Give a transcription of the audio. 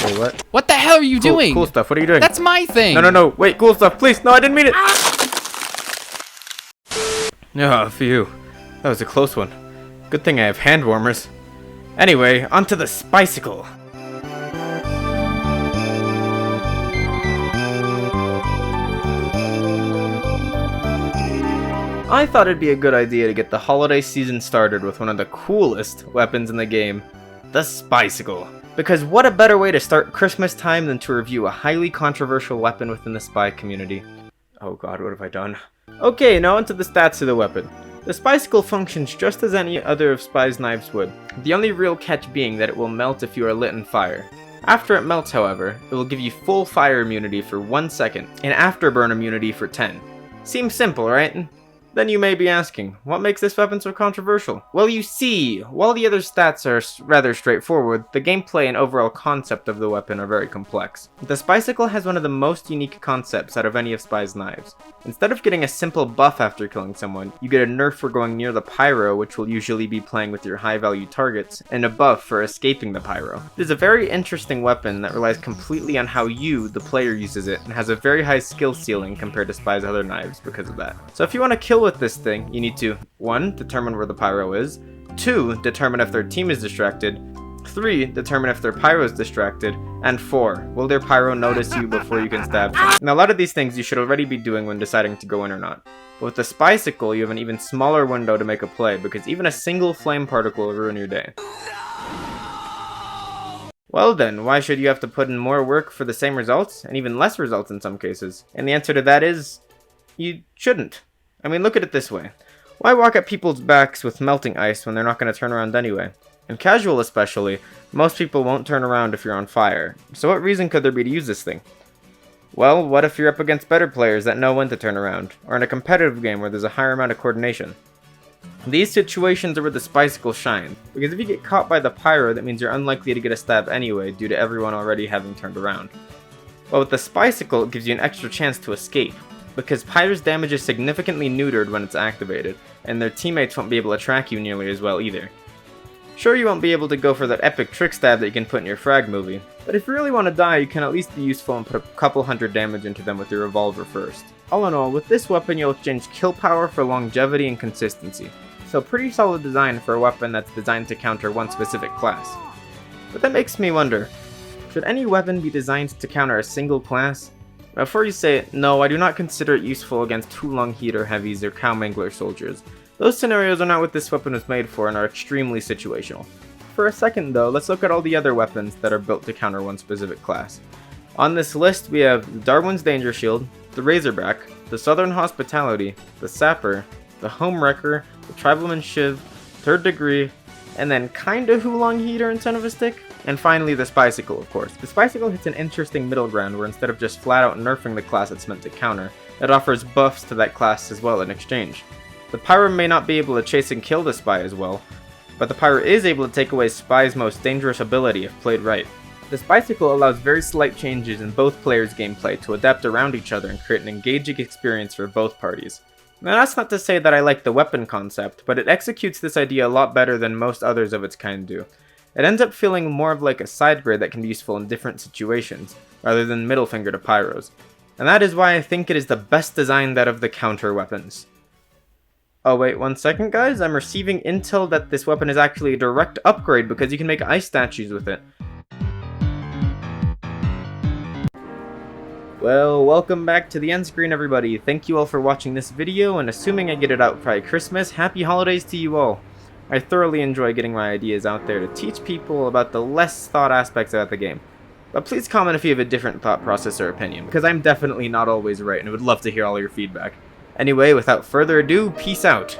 Wait, what? What the hell are you doing? Cool stuff. What are you doing? That's my thing. No. Wait, cool stuff. Please. No, I didn't mean it. Oh, phew. That was a close one. Good thing I have hand warmers. Anyway, onto the Spy-cicle. I thought it'd be a good idea to get the holiday season started with one of the coolest weapons in the game, the Spy-cicle. Because what a better way to start Christmas time than to review a highly controversial weapon within the spy community. Oh god, what have I done? Okay, now onto the stats of the weapon. The Spy-cicle functions just as any other of Spy's knives would, the only real catch being that it will melt if you are lit in fire. After it melts, however, it will give you full fire immunity for 1 second, and afterburn immunity for 10. Seems simple, right? Then you may be asking, what makes this weapon so controversial? Well, you see, while the other stats are rather straightforward, the gameplay and overall concept of the weapon are very complex. The Spy-cicle has one of the most unique concepts out of any of Spy's knives. Instead of getting a simple buff after killing someone, you get a nerf for going near the pyro, which will usually be playing with your high-value targets, and a buff for escaping the pyro. It is a very interesting weapon that relies completely on how you, the player, uses it, and has a very high skill ceiling compared to Spy's other knives because of that. So if you want to kill with this thing, you need to 1. Determine where the pyro is, 2. Determine if their team is distracted, 3. Determine if their pyro is distracted, and 4. Will their pyro notice you before you can stab them? Now a lot of these things you should already be doing when deciding to go in or not. But with the Spy-cicle, you have an even smaller window to make a play, because even a single flame particle will ruin your day. Well then, why should you have to put in more work for the same results, and even less results in some cases? And the answer to that is, you shouldn't. I mean, look at it this way. Why walk at people's backs with melting ice when they're not going to turn around anyway? In casual especially, most people won't turn around if you're on fire. So what reason could there be to use this thing? Well, what if you're up against better players that know when to turn around, or in a competitive game where there's a higher amount of coordination? These situations are where the Spy-cicle shines, because if you get caught by the pyro, that means you're unlikely to get a stab anyway due to everyone already having turned around. But with the Spy-cicle, it gives you an extra chance to escape, because pyro's damage is significantly neutered when it's activated, and their teammates won't be able to track you nearly as well either. Sure, you won't be able to go for that epic trick stab that you can put in your frag movie, but if you really want to die, you can at least be useful and put a couple hundred damage into them with your revolver first. All in all, with this weapon you'll exchange kill power for longevity and consistency, so pretty solid design for a weapon that's designed to counter one specific class. But that makes me wonder, should any weapon be designed to counter a single class? Before you say it, no, I do not consider it useful against Tulung Heater Heavies or Cow Mangler soldiers. Those scenarios are not what this weapon was made for and are extremely situational. For a second though, let's look at all the other weapons that are built to counter one specific class. On this list we have the Darwin's Danger Shield, the Razorback, the Southern Hospitality, the Sapper, the Home Wrecker, the Tribleman Shiv, Third Degree, and then kinda Hulong Heater instead of a stick? And finally, the Spy-cicle, of course. The Spy-cicle hits an interesting middle ground where instead of just flat out nerfing the class it's meant to counter, it offers buffs to that class as well in exchange. The Pyro may not be able to chase and kill the Spy as well, but the Pyro is able to take away Spy's most dangerous ability if played right. The Spy-cicle allows very slight changes in both players' gameplay to adapt around each other and create an engaging experience for both parties. Now that's not to say that I like the weapon concept, but it executes this idea a lot better than most others of its kind do. It ends up feeling more of like a side grade that can be useful in different situations, rather than middle finger to pyros. And that is why I think it is the best designed out of the counter weapons. Oh wait, 1 second guys, I'm receiving intel that this weapon is actually a direct upgrade because you can make ice statues with it. Well, welcome back to the end screen everybody. Thank you all for watching this video, and assuming I get it out by Christmas, happy holidays to you all. I thoroughly enjoy getting my ideas out there to teach people about the less thought aspects about the game. But please comment if you have a different thought process or opinion, because I'm definitely not always right and I would love to hear all your feedback. Anyway, without further ado, peace out.